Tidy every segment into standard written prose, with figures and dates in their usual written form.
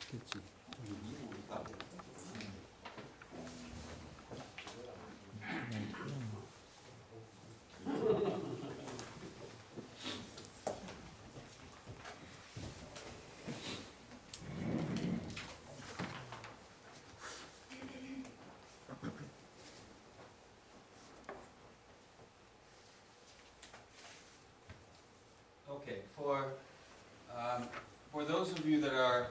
됐지. Okay, for those of you that are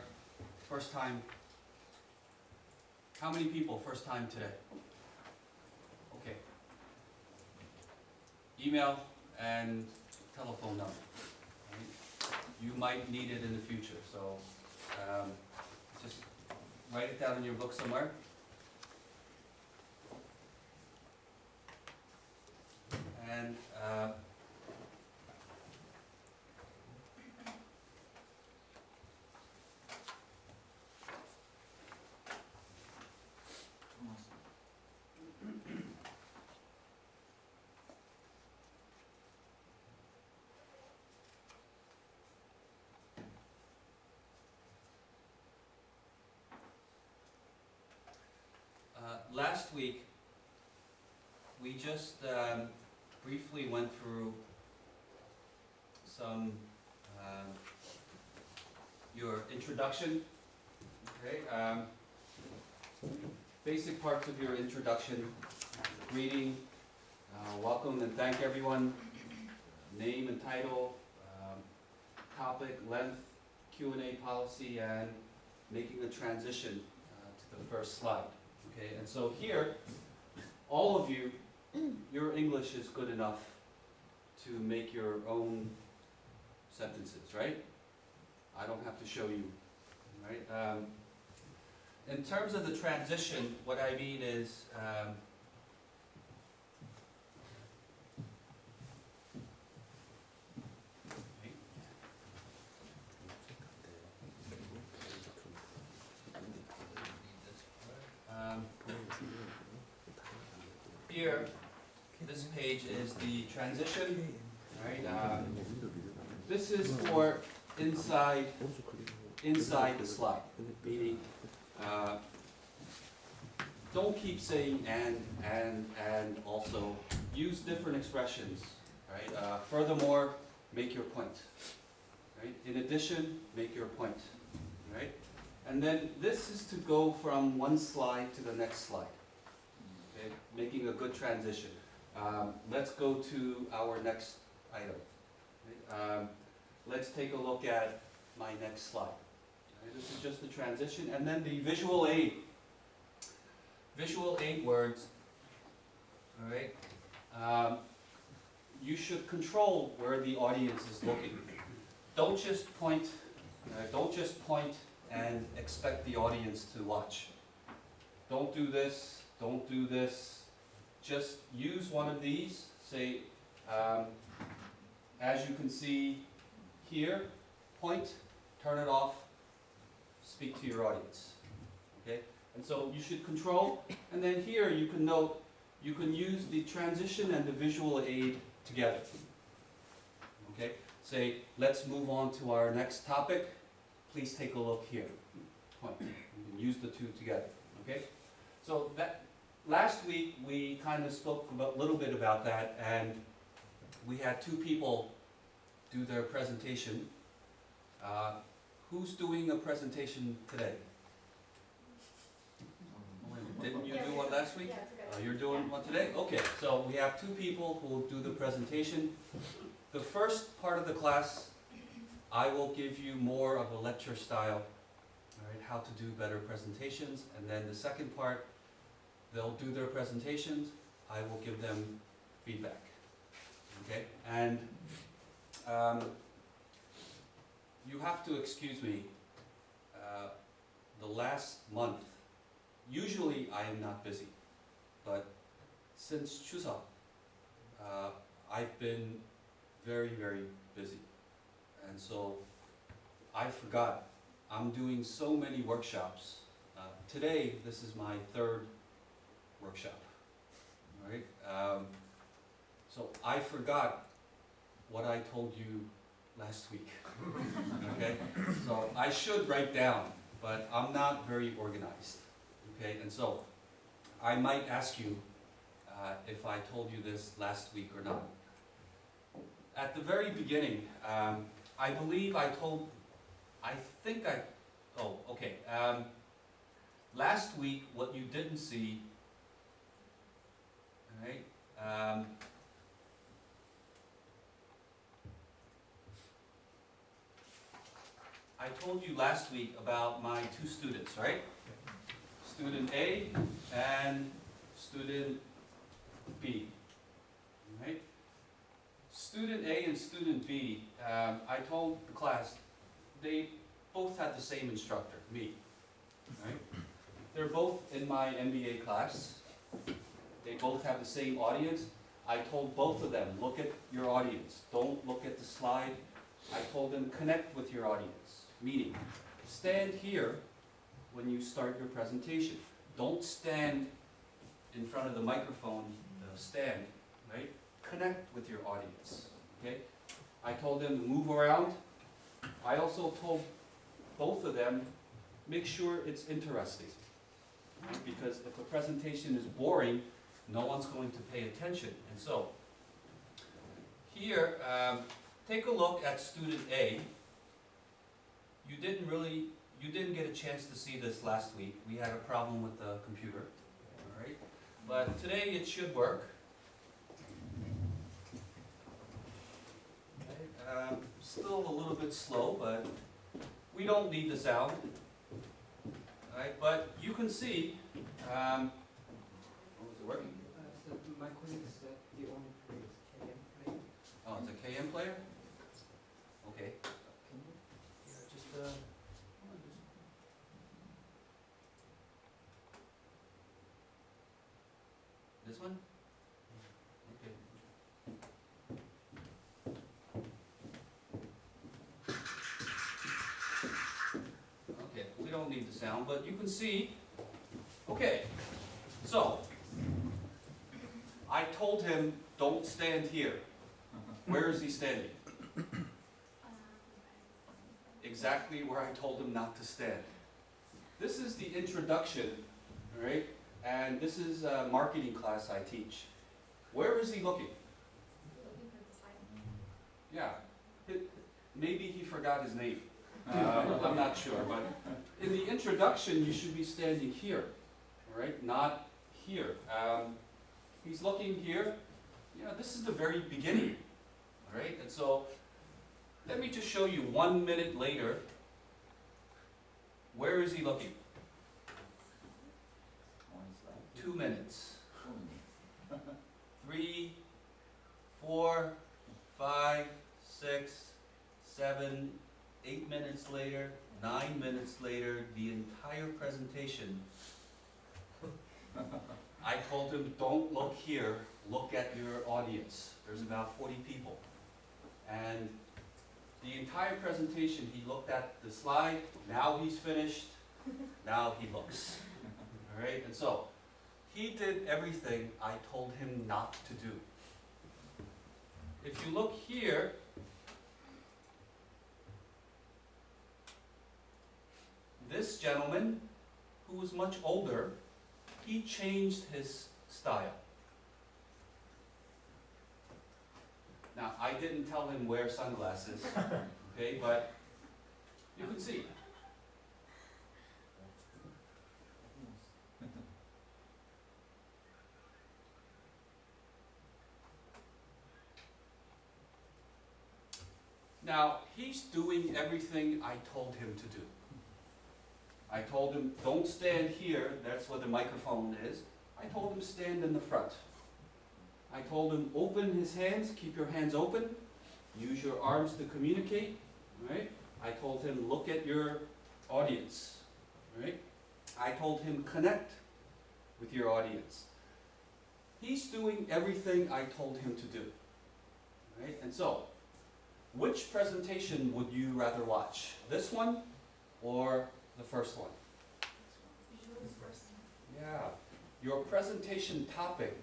first time, how many people first time today? Okay. Email and telephone number. Right? You might need it in the future, so just write it down in your book somewhere. And last week, we just briefly went through some your introduction, okay? Basic parts of your introduction, greeting, welcome and thank everyone, name and title, topic, length, Q&A policy, and making the transition to the first slide. Okay, and so here, all of you, your English is good enough to make your own sentences, right? I don't have to show you, right? In terms of the transition, what I mean is, here, this page is the transition, right? This is for inside the slide, meaning don't keep saying and also use different expressions, right? Furthermore, make your point, right? In addition, make your point, right? And then this is to go from one slide to the next slide. Okay, making a good transition. Let's go to our next item. Right? Let's take a look at my next slide. Right, this is just the transition, and then the visual aid. Visual aid words. All right. You should control where the audience is looking. Don't just point. Don't just point and expect the audience to watch. Don't do this. Don't do this. Just use one of these. Say, as you can see here, point, turn it off, speak to your audience. Okay? And so you should control. And then here you can note, you can use the transition and the visual aid together. Okay? Say, let's move on to our next topic. Please take a look here. Point. You can use the two together. Okay? So that last week we kind of spoke a little bit about that, and we had two people do their presentation. Who's doing a presentation today? Didn't you do one last week? You're doing one today? Okay, so we have two people who will do the presentation. The first part of the class, I will give you more of a lecture style, all right, how to do better presentations, and then the second part, they'll do their presentations, I will give them feedback. Okay? And you have to excuse me, the last month, usually I am not busy, but since Chuseok, I've been very, very busy. And so I forgot, I'm doing so many workshops. Today, this is my third workshop, all right? So I forgot what I told you last week, okay? So I should write down but I'm not very organized, okay? And so I might ask you if I told you this last week or not. At the very beginning, I believe I told, last week what you didn't see, all right? I told you last week about my two students, right? Student A and student B, right? Student A and student B, I told the class, they both had the same instructor, me, right? They're both in my MBA class. They both have the same audience. I told both of them, look at your audience. Don't look at the slide. I told them, connect with your audience. Meaning, stand here when you start your presentation. Don't stand in front of the microphone, the stand, right? Connect with your audience, okay? I told them to move around. I also told both of them, make sure it's interesting, right? Because if a presentation is boring, no one's going to pay attention. And so, here, take a look at student A. You didn't get a chance to see this last week. We had a problem with the computer, all right? But today it should work. Okay. Still a little bit slow, but we don't need the sound. All right, but you can see, oh, is it working? My colleague said the only player is KM player. Oh, it's a KM player? Okay. Can you? Yeah, just this one? Okay. Okay, we don't need the sound, but you can see. Okay, so I told him don't stand here. Where is he standing? Exactly where I told him not to stand. This is the introduction, all right? And this is a marketing class I teach. Where is he looking? Looking for the slide. Yeah. Maybe he forgot his name. I'm not sure, but in the introduction you should be standing here, all right? Not here. He's looking here. You know, this is the very beginning, all right? And so let me just show you 1 minute later. Where is he looking? 2 minutes. 3, 4, 5, 6, 7, 8 minutes later, 9 minutes later, the entire presentation. I told him, don't look here, look at your audience. There's about 40 people. And the entire presentation, he looked at the slide, now he's finished, now he looks. All right, and so, he did everything I told him not to do. If you look here, this gentleman, who was much older, he changed his style. Now, I didn't tell him wear sunglasses, okay, but you can see. Now, he's doing everything I told him to do. I told him, don't stand here, that's where the microphone is. I told him, stand in the front. I told him, open his hands, keep your hands open, use your arms to communicate, right? I told him, look at your audience, right? I told him, connect with your audience. He's doing everything I told him to do, right? And so, which presentation would you rather watch? This one or the first one? Usually the first. Yeah. Your presentation topic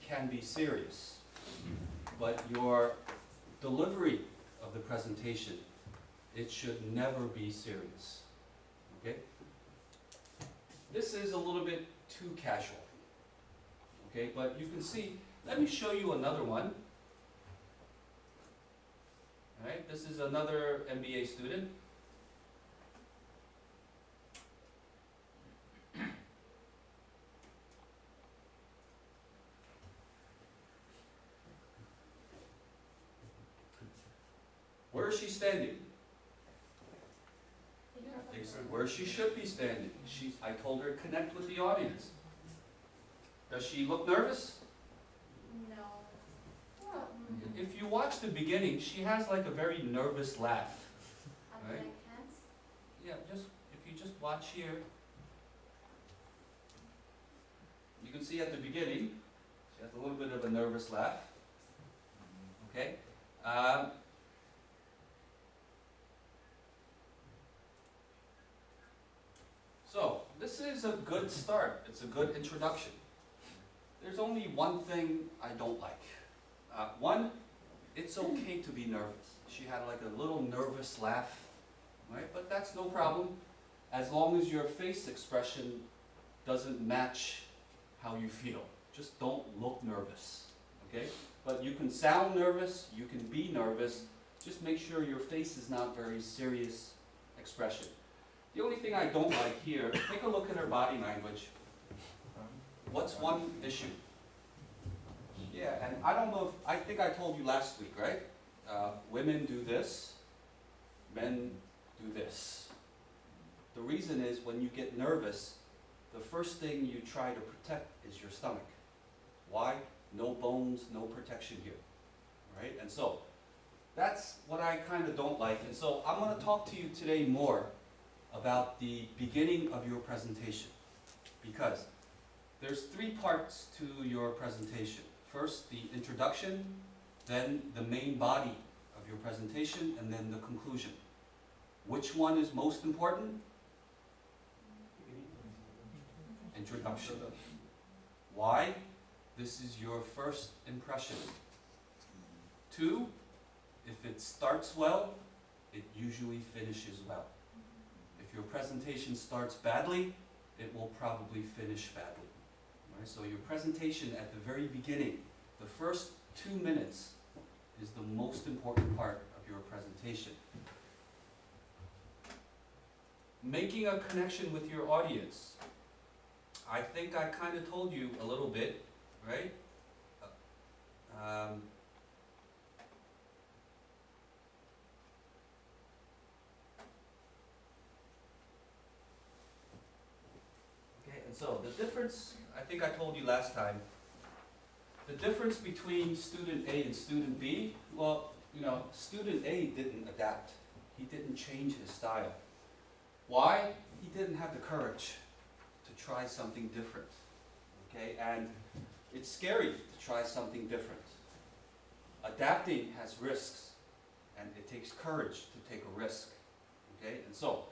can be serious, but your delivery of the presentation, it should never be serious. Okay? this is a little bit too casual. Okay, but you can see, let me show you another one. All right, this is another MBA student. Where is she standing? Where she should be standing. I told her connect with the audience. Does she look nervous? No. If you watch the beginning, she has like a very nervous laugh. Are Right. they like hands? Yeah, if you just watch here, you can see at the beginning, she has a little bit of a nervous laugh. Okay? So, this is a good start. It's a good introduction. There's only one thing I don't like. One, it's okay to be nervous. She had like a little nervous laugh, right? But that's no problem, as long as your face expression doesn't match how you feel. Just don't look nervous, okay? But you can sound nervous, you can be nervous, just make sure your face is not very serious expression. The only thing I don't like here, take a look at her body language. What's one issue? Yeah, and I don't know if, I think I told you last week, right? Women do this, men do this. The reason is when you get nervous, the first thing you try to protect is your stomach. Why? No bones, no protection here, right? And so, that's what I kind of don't like. And so I'm going to talk to you today more about the beginning of your presentation, because there's three parts to your presentation. First, the introduction, then the main body of your presentation, and then the conclusion. Which one is most important? Introduction. Why? This is your first impression. Two, if it starts well, it usually finishes well. If your presentation starts badly, it will probably finish badly. Right? So your presentation at the very beginning, the first 2 minutes, is the most important part of your presentation. Making a connection with your audience. I think I kind of told you a little bit, right? Okay, and so the difference, I think I told you last time, the difference between student A and student B, well, you know, student A didn't adapt. He didn't change his style. Why? He didn't have the courage to try something different. Okay, and it's scary to try something different. Adapting has risks, and it takes courage to take a risk. Okay, and so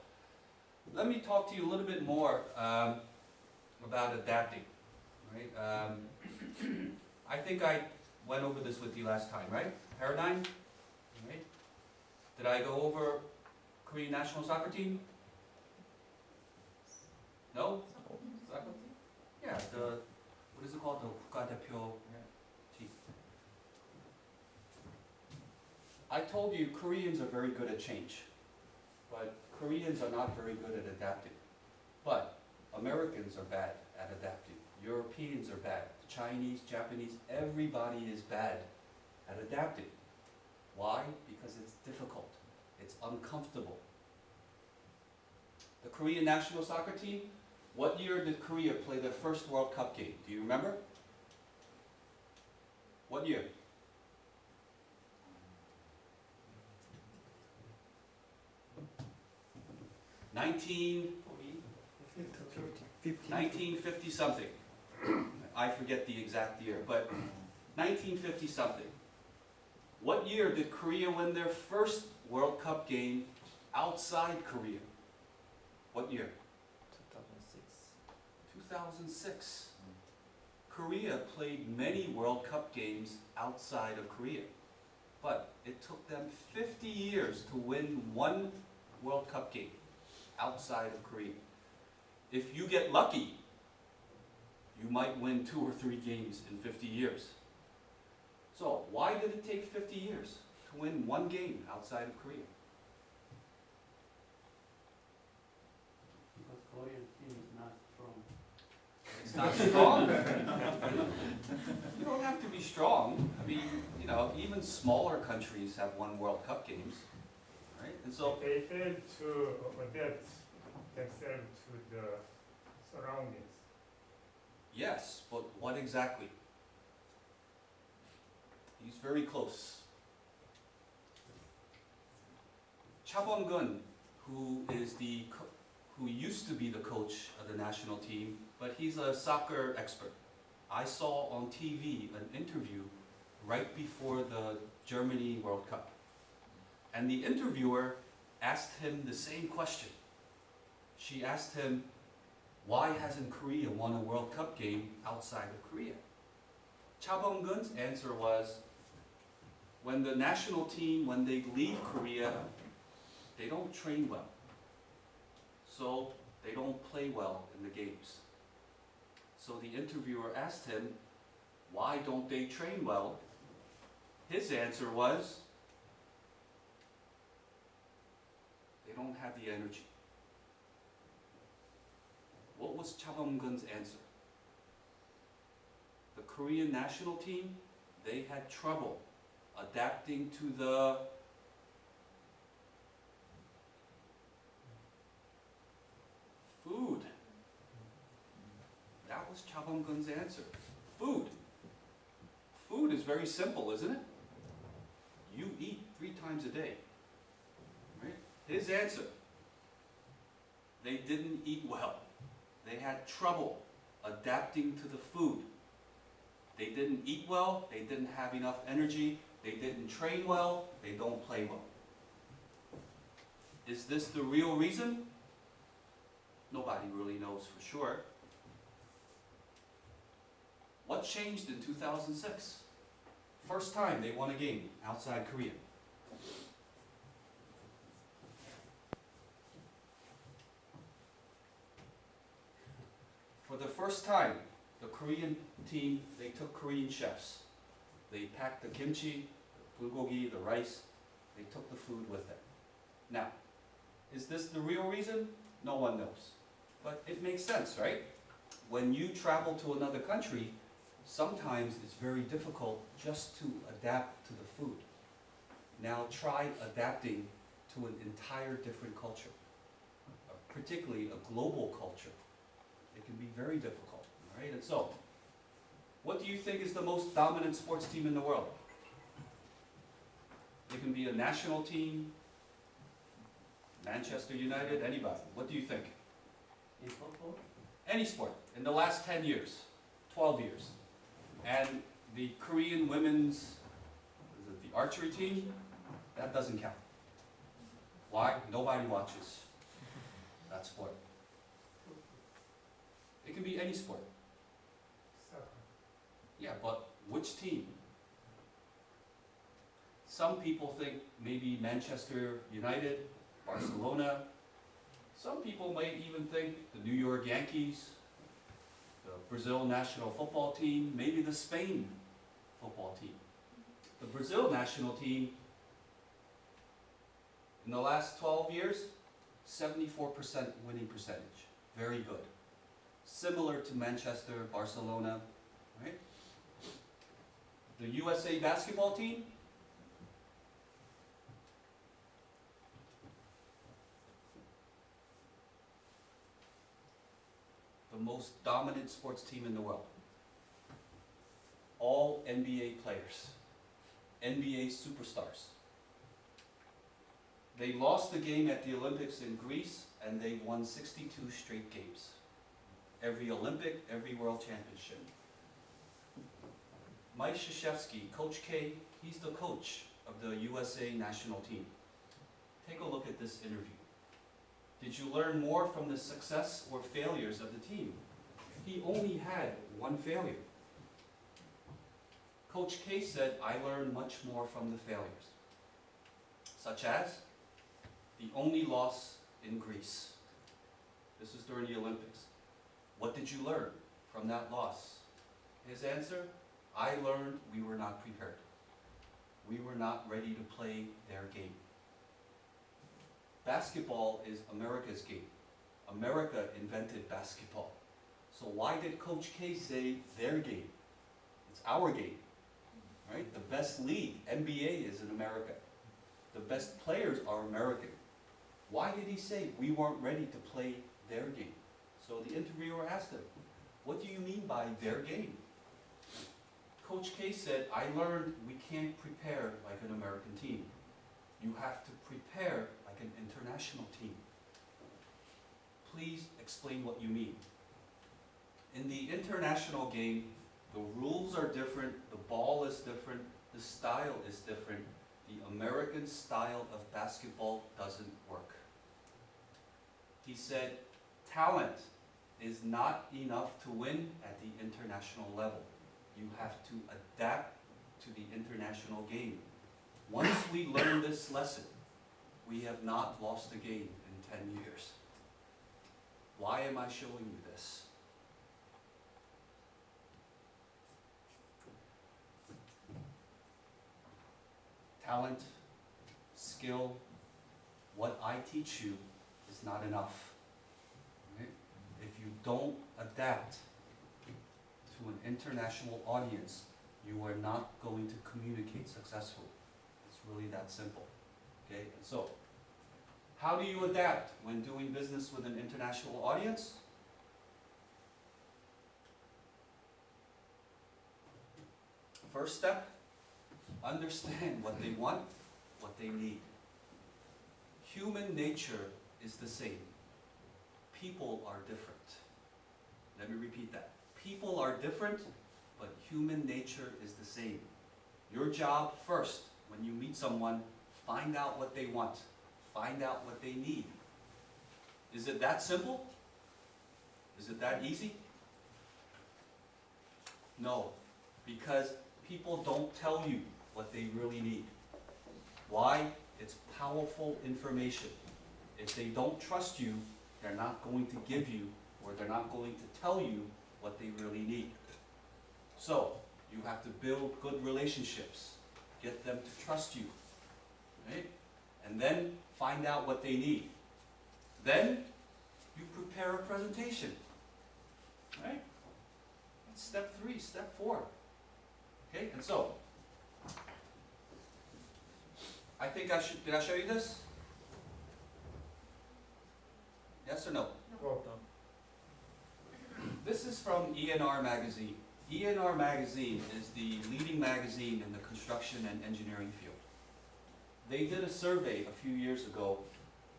let me talk to you a little bit more about adapting. Right? I think I went over this with you last time, right? Paradigm. Right? Did I go over Korean national soccer team? No? Soccer? Yeah, what is it called? The 국가대표 team. I told you Koreans are very good at change, but Koreans are not very good at adapting. But Americans are bad at adapting. Europeans are bad. Chinese, Japanese, everybody is bad at adapting. Why? Because it's difficult. It's uncomfortable. The Korean national soccer team, what year did Korea play their first World Cup game? Do you remember? What year? Nineteen 1950 something. I forget the exact year, but 1950 something. What year did Korea win their first World Cup game outside Korea? What year? 2006. Korea played many World Cup games outside of Korea, but it took them 50 years to win one World Cup game outside of Korea. if you get lucky, you might win 2 or 3 games in 50 years. So why did it take 50 years to win 1 game outside of Korea? Because Korean team is not strong. It's not strong. You don't have to be strong. I mean, you know, even smaller countries have won World Cup games, right? And so, They fail to adapt themselves to the surroundings. yes, but what exactly? He's very close. Cha Bong-gun, who used to be the coach of the national team, but he's a soccer expert. I saw on TV an interview right before the Germany World Cup. And the interviewer asked him the same question. She asked him, why hasn't Korea won a World Cup game outside of Korea? Cha Bong-gun's answer was, when the national team, when they leave Korea, they don't train well. So they don't play well in the games. So the interviewer asked him, why don't they train well? His answer was, they don't have the energy. What was Cha Bong-gun's answer? The Korean national team, they had trouble adapting to the food. That was Cha Bong-gun's answer. Food. Food is very simple, isn't it? You eat 3 times a day. Right? His answer, they didn't eat well. They had trouble adapting to the food. They didn't eat well, they didn't have enough energy, they didn't train well, they don't play well. Is this the real reason? Nobody really knows for sure. What changed in 2006? First time they won a game outside Korea. For the first time, the Korean team, they took Korean chefs. They packed the kimchi, the bulgogi, the rice. They took the food with them. Now, is this the real reason? No one knows. But it makes sense, right? When you travel to another country, sometimes it's very difficult just to adapt to the food. Now try adapting to an entire different culture, particularly a global culture. It can be very difficult, right? And so, what do you think is the most dominant sports team in the world? It can be a national team, Manchester United, anybody. What do you think? In football, Any sport in the last 10 years, 12 years. And the Korean women's, is it the archery team? That doesn't count. Why? Nobody watches that sport. It can be any sport. Soccer. Yeah, but which team? Some people think maybe Manchester United, Barcelona. Some people might even think the New York Yankees, the Brazil national football team, maybe the Spain football team. The Brazil national team, in the last 12 years, 74% winning percentage. Very good. Similar to Manchester, Barcelona, right? The USA basketball team, the most dominant sports team in the world. All NBA players, NBA superstars. They lost the game at the Olympics in Greece and they won 62 straight games. Every Olympic, every World Championship. Mike Krzyzewski, Coach K, he's the coach of the USA national team. Take a look at this interview. Did you learn more from the success or failures of the team? He only had one failure. Coach K said, I learned much more from the failures. Such as the only loss in Greece. This is during the Olympics. What did you learn from that loss? His answer, I learned we were not prepared. We were not ready to play their game. Basketball is America's game. America invented basketball. So why did Coach K say their game? It's our game, right? The best league, NBA, is in America. The best players are American. Why did he say we weren't ready to play their game? So the interviewer asked him, what do you mean by their game? Coach K said, I learned we can't prepare like an American team. You have to prepare like an international team. Please explain what you mean. In the international game, the rules are different, the ball is different, the style is different. The American style of basketball doesn't work. He said, talent is not enough to win at the international level. You have to adapt to the international game. Once we learn this lesson, we have not lost a game in 10 years. Why am I showing you this? Talent, skill, what I teach you is not enough. Right? If you don't adapt to an international audience, you are not going to communicate successfully. It's really that simple. Okay? And so, how do you adapt when doing business with an international audience? First step, understand what they want, what they need. Human nature is the same. People are different. Let me repeat that. People are different, but human nature is the same. Your job first, when you meet someone, find out what they want. Find out what they need. Is it that simple? Is it that easy? No, because people don't tell you what they really need. Why? It's powerful information. If they don't trust you, they're not going to give you, or they're not going to tell you what they really need. So, you have to build good relationships. Get them to trust you. Right? And then find out what they need. Then you prepare a presentation. Right? That's step 3, step 4. Okay, and so I think did I show you this? Yes or no? Go. This is from ENR magazine. ENR magazine is the leading magazine in the construction and engineering field. They did a survey a few years ago,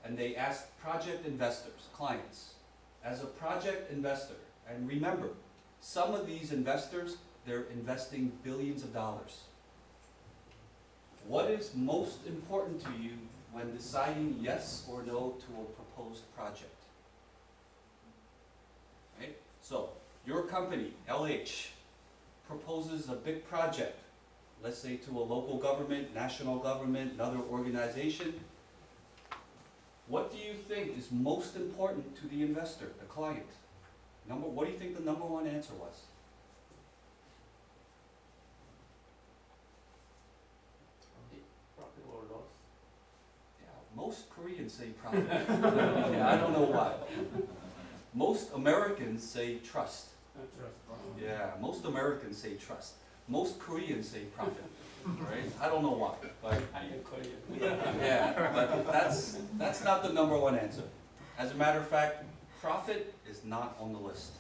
and they asked project investors, clients, as a project investor, and remember, some of these investors, they're investing billions of dollars. What is most important to you when deciding yes or no to a proposed project? Right? So, your company, LH, proposes a big project, let's say to a local government, national government, another organization. What do you think is most important to the investor, the client? What do you think the number one answer was? Profit or loss? Yeah, most Koreans say profit. Yeah, I don't know why. Most Americans say trust. Yeah, most Americans say trust. Most Koreans say profit. Right? I don't know why, but I am Korean. yeah, but that's not the number one answer. As a matter of fact, profit is not on the list.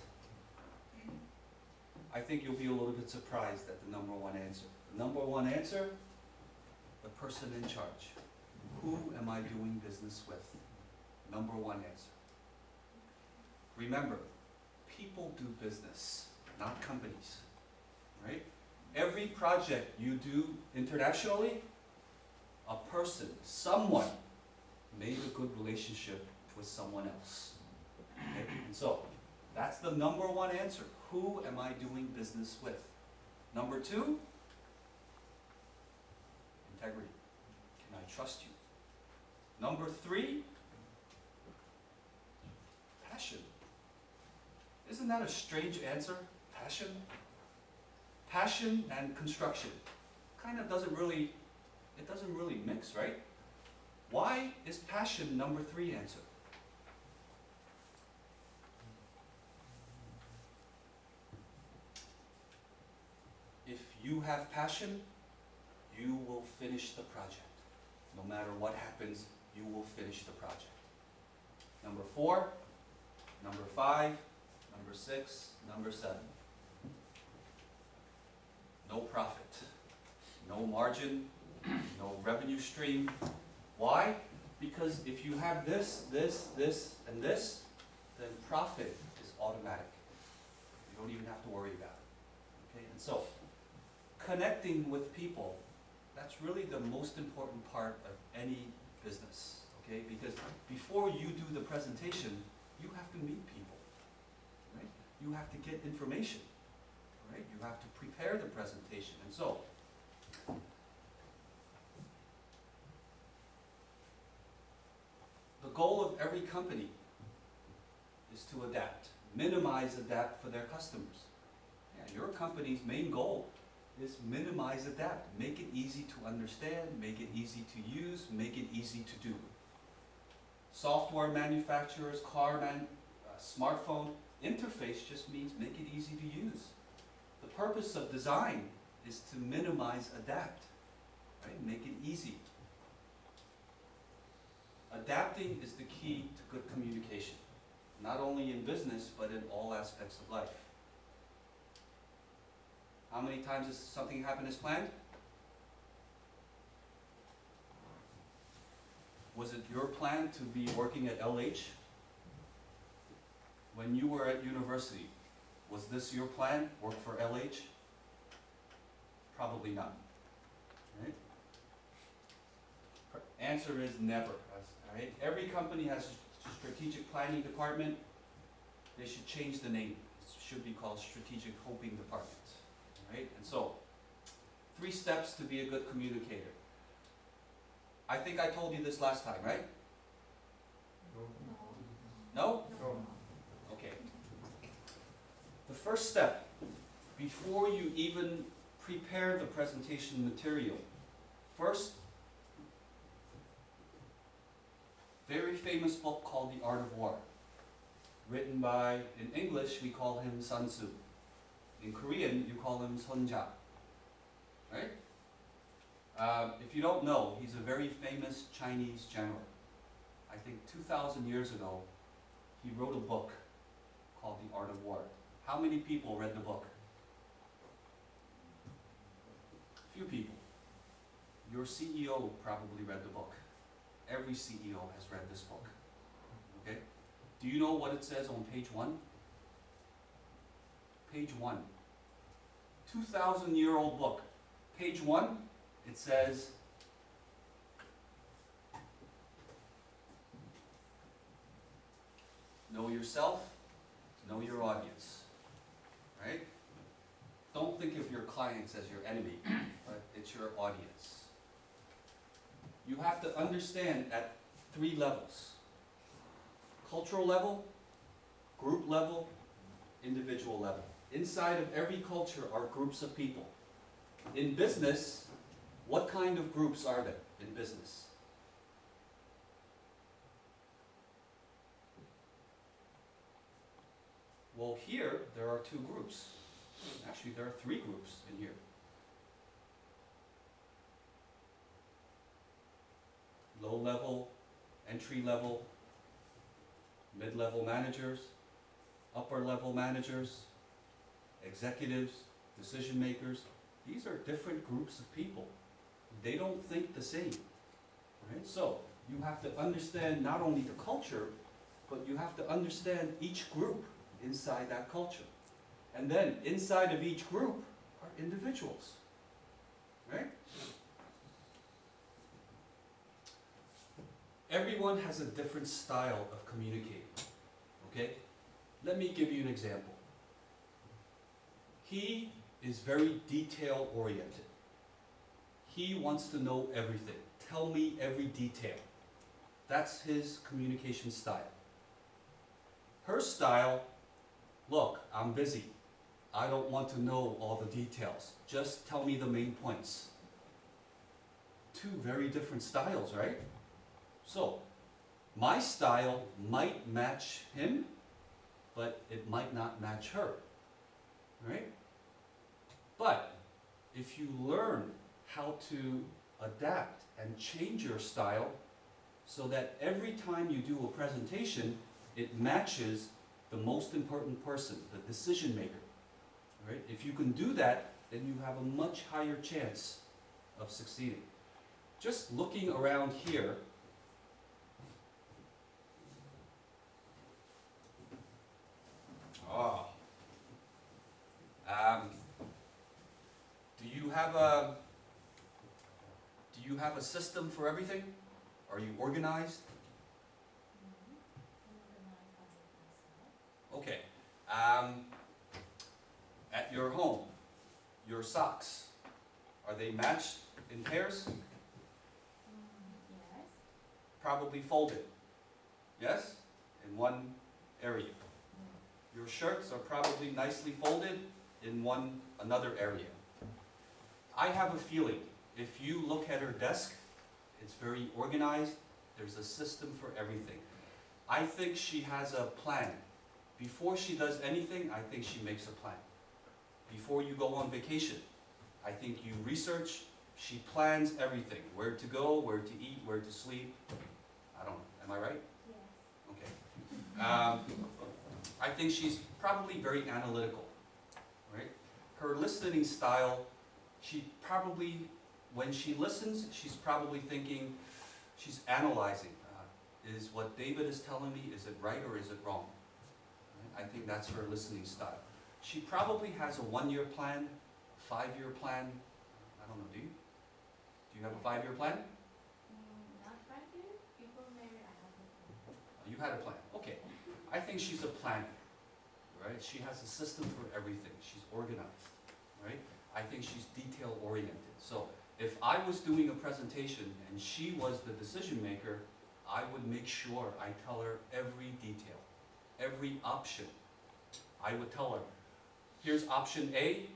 I think you'll be a little bit surprised at the number one answer. The number one answer, the person in charge. Who am I doing business with? Number one answer. Remember, people do business, not companies, right? Every project you do internationally, a person, someone made a good relationship with someone else. Okay? And so, that's the number one answer. Who am I doing business with? Number 2, integrity. Can I trust you? Number 3, passion. Isn't that a strange answer? Passion? Passion and construction kind of doesn't really mix, right? Why is passion number 3 answer? If you have passion, you will finish the project. No matter what happens, you will finish the project. Number 4, number 5, number 6, number 7. No profit, no margin, no revenue stream. Why? Because if you have this, and this, then profit is automatic. You don't even have to worry about it. Okay, and so connecting with people, that's really the most important part of any business. Okay, because before you do the presentation, you have to meet people. Right? You have to get information. Right? You have to prepare the presentation, and so the goal of every company is to adapt, adapt for their customers. Yeah, your company's main goal is minimize, adapt, make it easy to understand, make it easy to use, make it easy to do. Software manufacturers, smartphone interface just means make it easy to use. The purpose of design is to minimize, adapt, right? Make it easy. Adapting is the key to good communication, not only in business, but in all aspects of life. How many times has something happened as planned? Was it your plan to be working at LH? When you were at university, was this your plan, work for LH? Probably not, right? Answer is never, right? Every company has a strategic planning department. They should change the name. It should be called strategic hoping department, right? And so, 3 steps to be a good communicator. I think I told you this last time, right? No? No. Okay. The first step, before you even prepare the presentation material, first, very famous book called The Art of War, written by, in English, we call him Sun Tzu. In Korean, you call him Sonja, right? If you don't know, he's a very famous Chinese general. I think 2,000 years ago, he wrote a book called The Art of War. How many people read the book? Few people. Your CEO probably read the book. Every CEO has read this book. Okay? Do you know what it says on page 1? Page 1. 2,000-year-old book. Page 1, it says, know yourself, know your audience. Right? Don't think of your clients as your enemy, but it's your audience. You have to understand at 3 levels. Cultural level, group level, individual level. Inside of every culture are groups of people. In business, what kind of groups are there in business? Well, here, there are 2 groups. Actually, there are 3 groups in here. Low level, entry level, mid-level managers, upper level managers, executives, decision makers. These are different groups of people. They don't think the same. Right? So, you have to understand not only the culture, but you have to understand each group inside that culture. And then, inside of each group are individuals. Right? Everyone has a different style of communicating. Okay? Let me give you an example. He is very detail-oriented. He wants to know everything. Tell me every detail. That's his communication style. Her style look, I'm busy. I don't want to know all the details. Just tell me the main points. Two very different styles, right? So, my style might match him, but it might not match her, right? But if you learn how to adapt and change your style so that every time you do a presentation, it matches the most important person, the decision maker, right? If you can do that, then you have a much higher chance of succeeding. Just looking around here, do you have a system for everything? Are you organized? Okay. At your home, your socks, are they matched in pairs? Yes. Probably folded. Yes? In one area. Your shirts are probably nicely folded in another area. I have a feeling if you look at her desk, it's very organized. There's a system for everything. I think she has a plan. Before she does anything, I think she makes a plan. Before you go on vacation, I think you research, she plans everything. Where to go, where to eat, where to sleep. I don't know, am I right? Yes. Okay. I think she's probably very analytical, right? Her listening style, she probably, when she listens, she's probably thinking, she's analyzing. Is what David is telling me, is it right or is it wrong? Right? I think that's her listening style. She probably has a 1-year plan, 5-year plan. I don't know, do you? Do you have a 5-year plan? Not 5 years. Before marriage, I have a plan. You had a plan, okay. I think she's a planner, right? She has a system for everything. She's organized, right? I think she's detail oriented. So if I was doing a presentation and she was the decision maker, I would make sure I tell her every detail, every option. I would tell her, here's option A,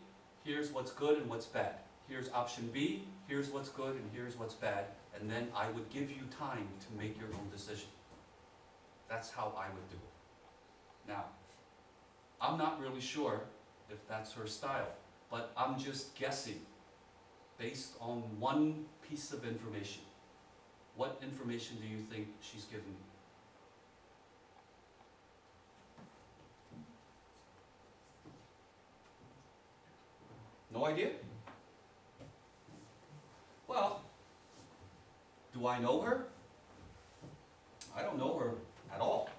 here's what's good and what's bad. Here's option B, here's what's good and here's what's bad. And then I would give you time to make your own decision. That's how I would do it. Now, I'm not really sure if that's her style, but I'm just guessing based on one piece of information. What information do you think she's given me? No idea? Well, do I know her? I don't know her at all,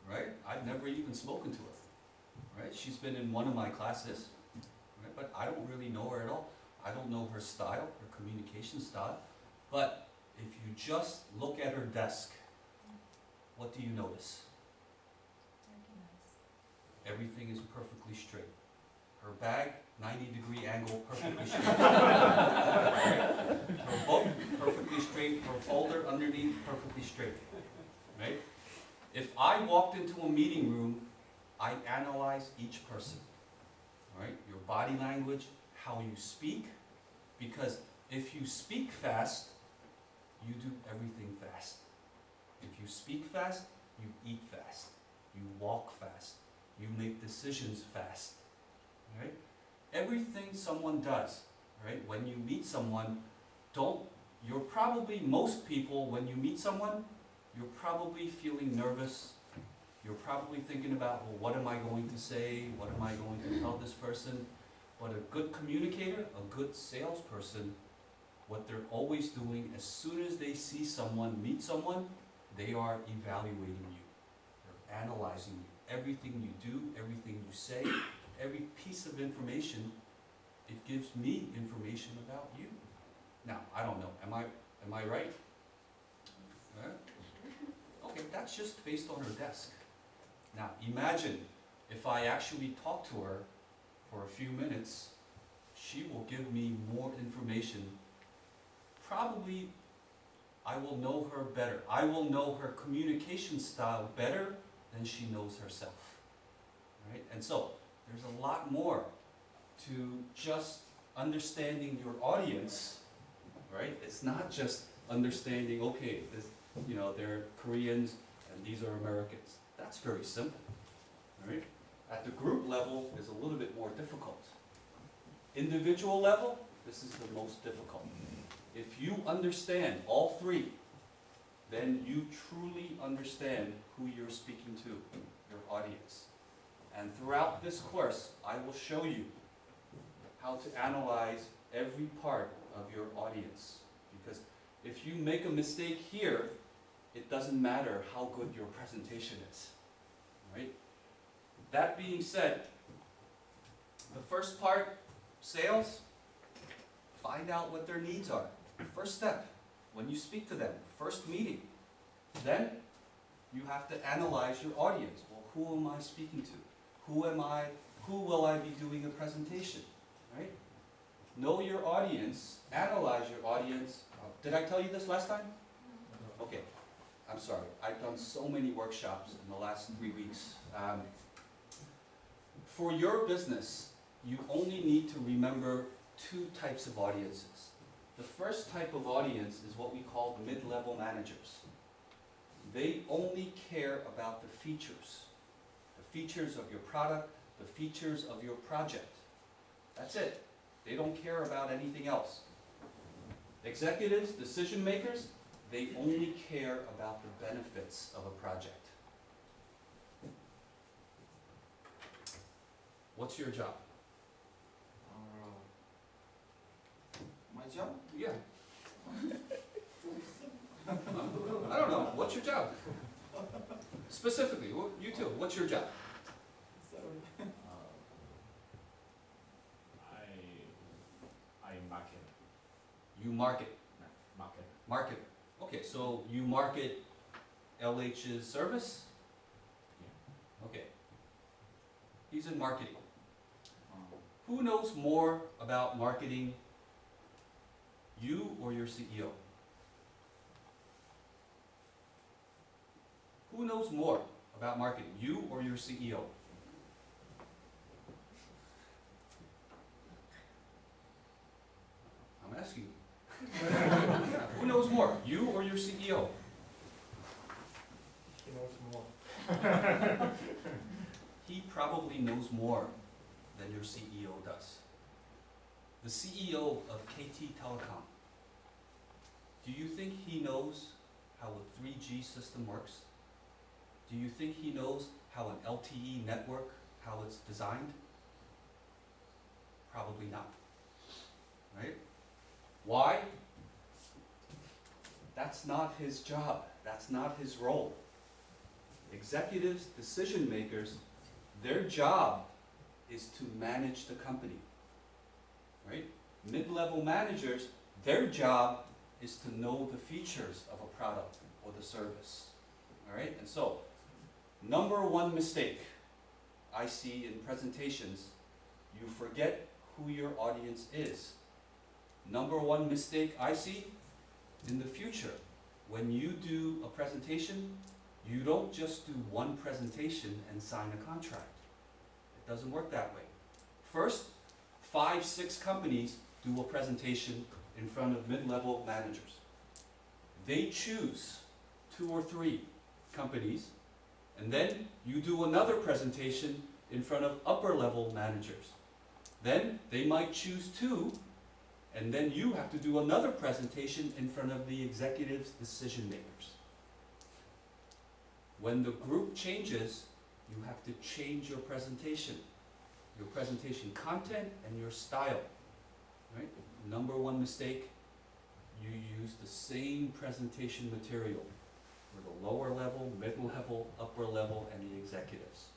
right? I've never even spoken to her, right? She's been in one of my classes, right? But I don't really know her at all. I don't know her style, her communication style, but if you just look at her desk, what do you notice? Everything is perfectly straight. Her bag, 90-degree angle, perfectly straight. Her book, perfectly straight. Her folder underneath, perfectly straight. Right? If I walked into a meeting room, I analyze each person. Right? Your body language, how you speak, because if you speak fast, you do everything fast. If you speak fast, you eat fast. You walk fast. You make decisions fast. Right? Everything someone does, right? When you meet someone, most people, when you meet someone, you're probably feeling nervous. You're probably thinking about, well, what am I going to say? What am I going to tell this person? But a good communicator, a good salesperson, what they're always doing, as soon as they see someone, meet someone, they are evaluating you. They're analyzing you. Everything you do, everything you say, every piece of information, it gives me information about you. Now, I don't know, am I right? Okay, that's just based on her desk. Now, imagine if I actually talk to her for a few minutes, she will give me more information. Probably, I will know her better. I will know her communication style better than she knows herself. right? And so there's a lot more to just understanding your audience, right? It's not just understanding, okay, this, you know, they're Koreans and these are Americans. That's very simple, right? At the group level is a little bit more difficult. Individual level, this is the most difficult. If you understand all three, then you truly understand who you're speaking to, your audience. And throughout this course, I will show you how to analyze every part of your audience. Because if you make a mistake here, it doesn't matter how good your presentation is, right? That being said, the first part, sales, find out what their needs are. First step, when you speak to them, first meeting. Then you have to analyze your audience. Well, who am I speaking to? Who am I? Who will I be doing a presentation? Right? Know your audience, analyze your audience. Did I tell you this last time? Okay, I'm sorry. I've done so many workshops in the last 3 weeks. For your business, you only need to remember 2 types of audiences. The first type of audience is what we call mid-level managers. They only care about the features of your product, the features of your project. That's it. They don't care about anything else. Executives, decision makers, they only care about the benefits of a project. What's your job? My job? Yeah. I don't know. What's your job? Specifically, you too. What's your job? I market. You market. Market. Market. Okay, so you market LH's service? Okay. He's in marketing. Who knows more about marketing, you or your CEO? Who knows more about marketing, you or your CEO? I'm asking you. Yeah, who knows more, you or your CEO? He knows more. He probably knows more than your CEO does. The CEO of KT Telecom, do you think he knows how a 3G system works? Do you think he knows how an LTE network, how it's designed? Probably not, right? Why? That's not his job. That's not his role. Executives, decision makers, their job is to manage the company, right? Mid-level managers, their job is to know the features of a product or the service, all right? And so, number one mistake I see in presentations, you forget who your audience is. Number one mistake I see in the future, when you do a presentation, you don't just do one presentation and sign a contract. It doesn't work that way. First, 5, 6 companies do a presentation in front of mid-level managers. They choose 2 or 3 companies, and then you do another presentation in front of upper-level managers. Then they might choose 2, and then you have to do another presentation in front of the executives, decision makers. When the group changes, you have to change your presentation content and your style, right? Number one mistake, you use the same presentation material for the lower level, middle level, upper level, and the executives,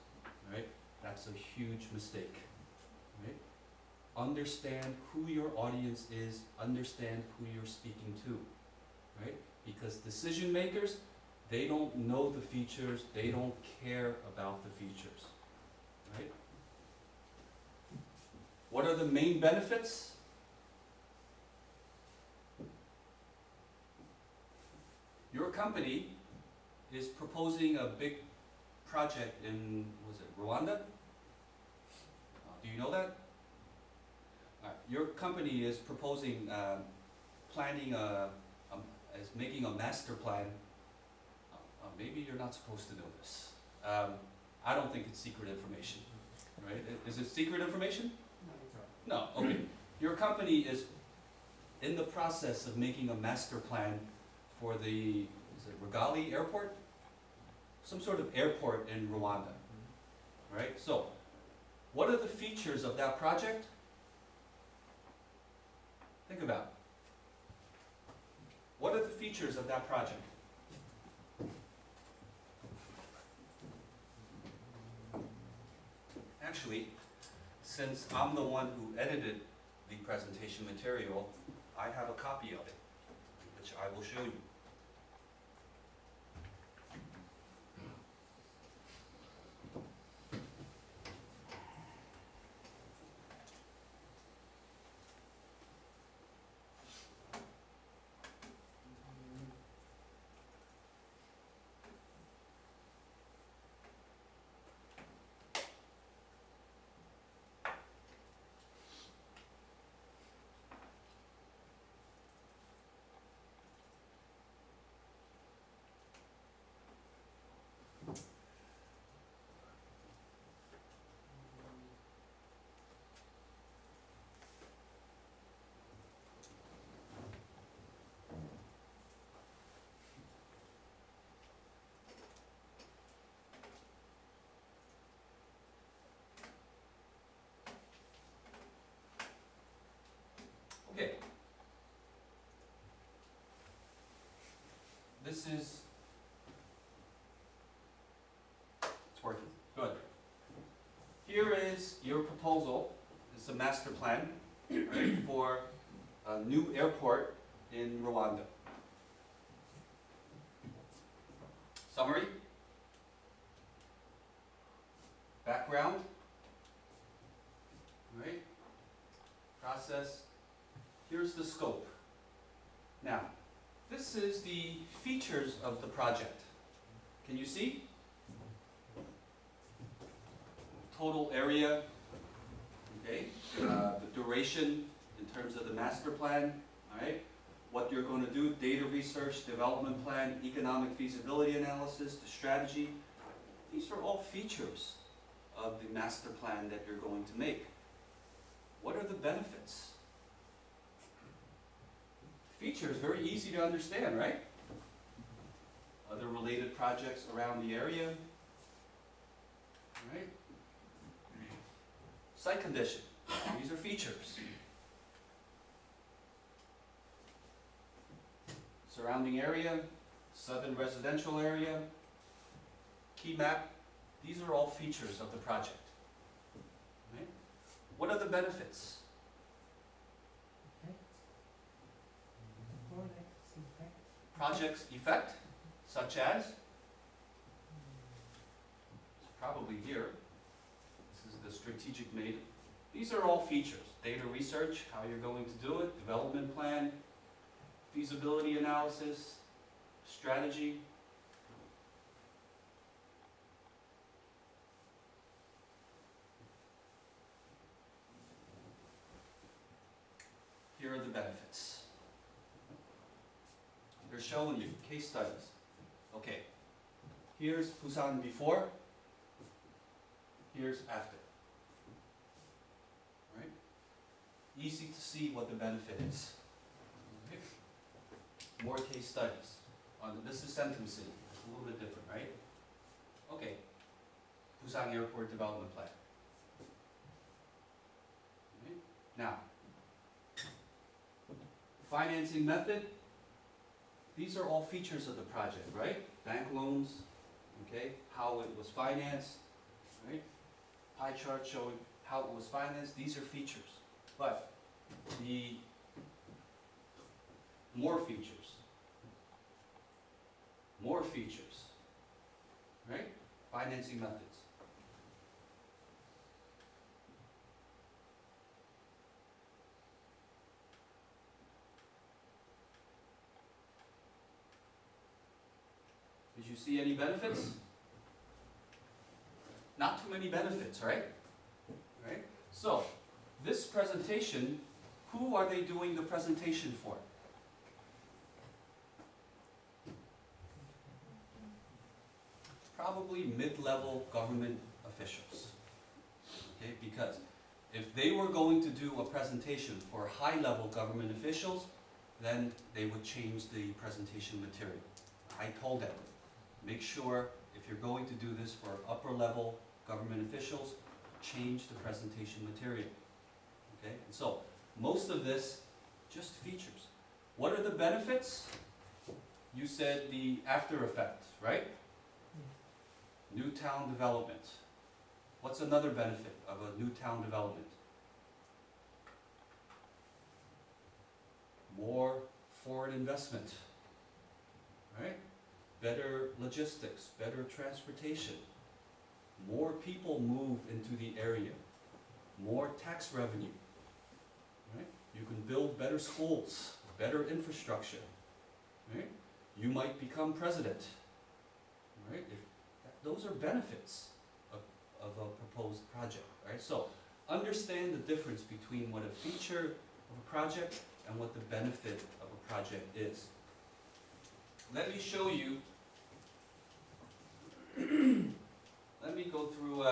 right? That's a huge mistake, right? Understand who your audience is, understand who you're speaking to, right? Because decision makers, they don't know the features, they don't care about the features, right? What are the main benefits? Your company is proposing a big project in, was it Rwanda? you know that? Your company is proposing, is making a master plan. Maybe you're not supposed to know this. I don't think it's secret information, right? Is it secret information? No, okay. Your company is in the process of making a master plan for the, is it Rigali Airport? Some sort of airport in Rwanda, right? So, what are the features of that project? Think about it. What are the features of that project? Actually, since I'm the one who edited the presentation material, I have a copy of it, which I will show you. Okay. This is, it's working, good. Here is your proposal. It's a master plan, right, for a new airport in Rwanda. Summary. Background. Right. Process. Here's the scope. Now, this is the features of the project. Can you see? Total area, okay, the duration in terms of the master plan, all right? What you're going to do, data research, development plan, economic feasibility analysis, the strategy. These are all features of the master plan that you're going to make. What are the benefits? Features, very easy to understand, right? Other related projects around the area, right? Site condition, these are features. Surrounding area, southern residential area, key map, these are all features of the project. Right? What are the benefits? Project's effect, such as, it's probably here, this is the strategic made. These are all features. Data research, how you're going to do it, development plan, feasibility analysis, strategy. Here are the benefits. They're showing you case studies. Okay, here's Busan before, here's after. Right? Easy to see what the benefit is. Okay. More case studies. This is sentencing. It's a little bit different, right? Okay, Busan Airport Development Plan. Okay. Now, financing method. These are all features of the project, right? Bank loans, okay, how it was financed, right? Pie chart showing how it was financed. These are features. But the more features, right? Financing methods. Did you see any benefits? Not too many benefits, right? Right? So, this presentation, who are they doing the presentation for? Probably mid-level government officials. Okay, because if they were going to do a presentation for high-level government officials, then they would change the presentation material. I told them, make sure if you're going to do this for upper-level government officials, change the presentation material. Okay, and so most of this just features. What are the benefits? You said the after effect, right? New town development. What's another benefit of a new town development? More foreign investment, right? Better logistics, better transportation. More people move into the area. More tax revenue, right? You can build better schools, better infrastructure, right? You might become president, right? Those are benefits of a proposed project, right? So understand the difference between what a feature of a project and what the benefit of a project is. Let me show you, let me go through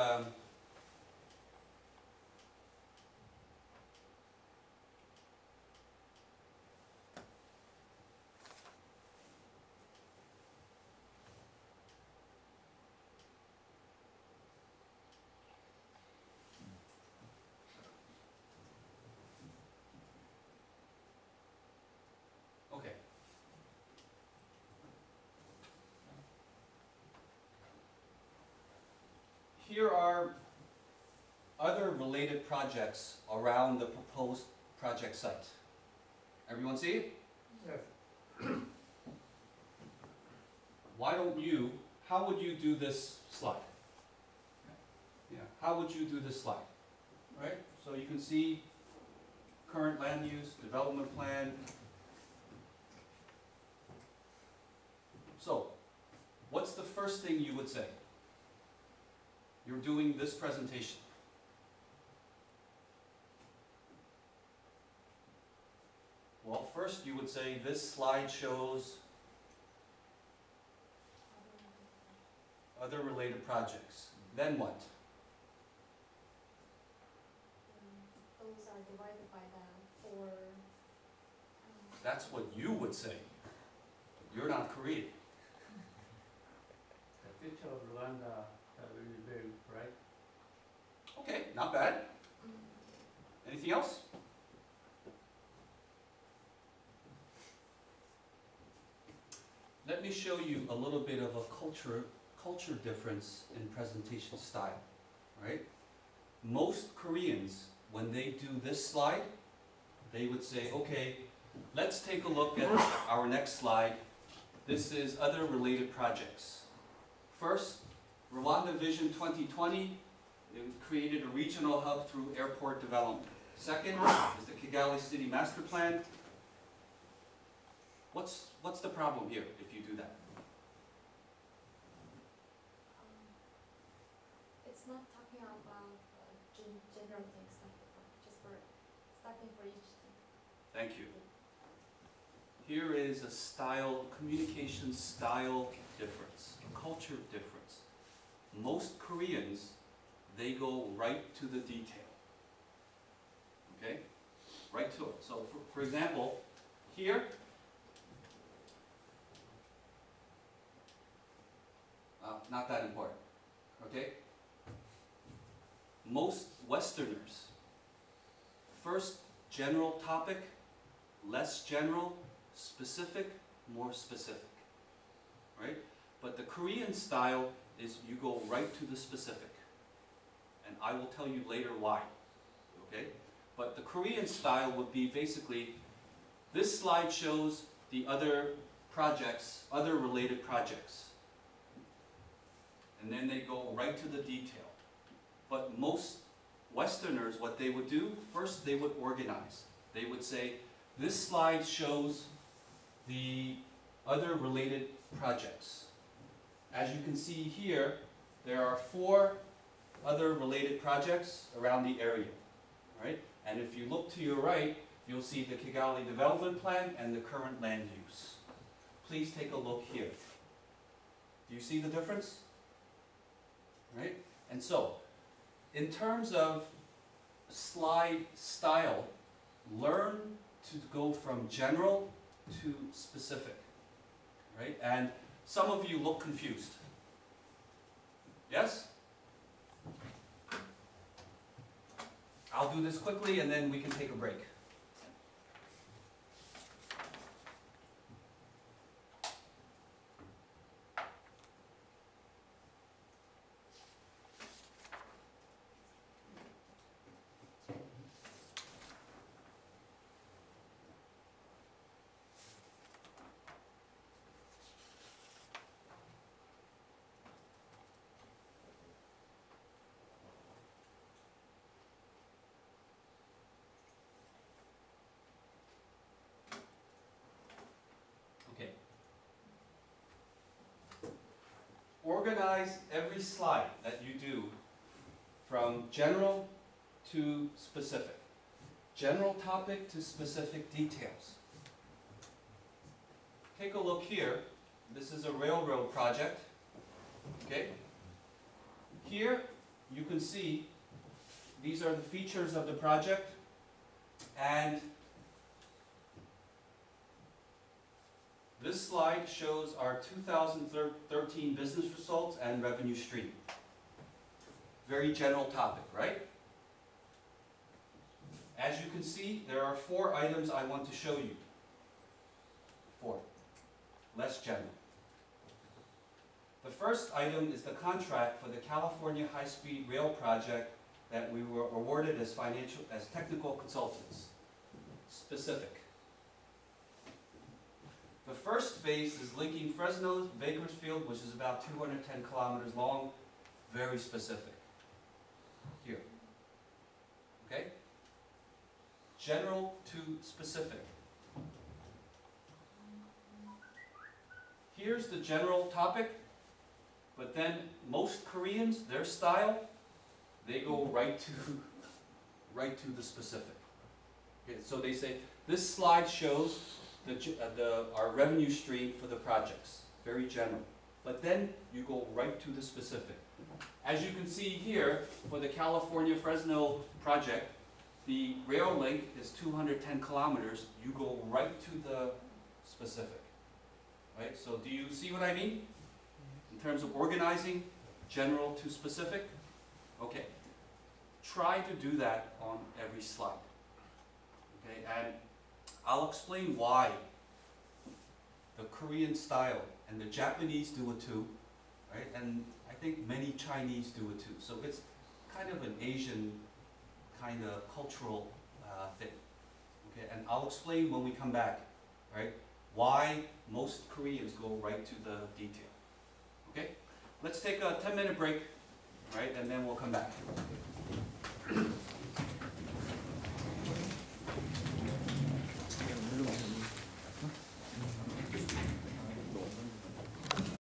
okay. Here are other related projects around the proposed project site. Everyone see it? Yes. Why don't you, how would you do this slide? Yeah, how would you do this slide? Right? So you can see current land use, development plan. So, what's the first thing you would say? You're doing this presentation. Well, first you would say this slide shows other related projects. Then what? Those are divided by the four. That's what you would say. You're not Korean. The future of Rwanda will be very bright. Okay, not bad. Anything else? Let me show you a little bit of a culture difference in presentation style, right? Most Koreans, when they do this slide, they would say, okay, let's take a look at our next slide. This is other related projects. First, Rwanda Vision 2020, it created a regional hub through airport development. Second is the Kigali City Master Plan. What's the problem here if you do that? It's not talking about general things, just for starting for each thing. Thank you. Here is a style, communication style difference, culture difference. Most Koreans, they go right to the detail. Okay? Right to it. So, for example, here, not that important. Okay? Most Westerners, first general topic, less general, specific, more specific. Right? But the Korean style is you go right to the specific. And I will tell you later why. Okay? But the Korean style would be basically, this slide shows the other projects, other related projects. And then they go right to the detail. But most Westerners, what they would do, first they would organize. They would say, this slide shows the other related projects. As you can see here, there are 4 other related projects around the area. right? And if you look to your right, you'll see the Kigali Development Plan and the current land use. Please take a look here. Do you see the difference? Right? And so, in terms of slide style, learn to go from general to specific. Right? And some of you look confused. Yes? I'll do this quickly and then we can take a break. Okay. Organize every slide that you do from general to specific. General topic to specific details. Take a look here. This is a railroad project. Okay? Here you can see these are the features of the project, and this slide shows our 2013 business results and revenue stream. Very general topic, right? As you can see, there are 4 items I want to show you. 4. Less general. The first item is the contract for the California High-Speed Rail project that we were awarded as technical consultants. Specific. The first phase is linking Fresno to Bakersfield, which is about 210 kilometers long. Very specific. Here. Okay? General to specific. Here's the general topic, but then most Koreans, their style, they go right to the specific. Okay, so they say, this slide shows our revenue stream for the projects, very general. But then you go right to the specific. As you can see here, for the California Fresno project, the rail link is 210 kilometers. You go right to the specific. Right? So do you see what I mean? In terms of organizing, general to specific? Okay. Try to do that on every slide. Okay, and I'll explain why the Korean style and the Japanese do it too, right? And I think many Chinese do it too. So it's kind of an Asian kind of cultural thing. Okay, and I'll explain when we come back, right? Why most Koreans go right to the detail. Okay, let's take a 10-minute break, right? And then we'll come back.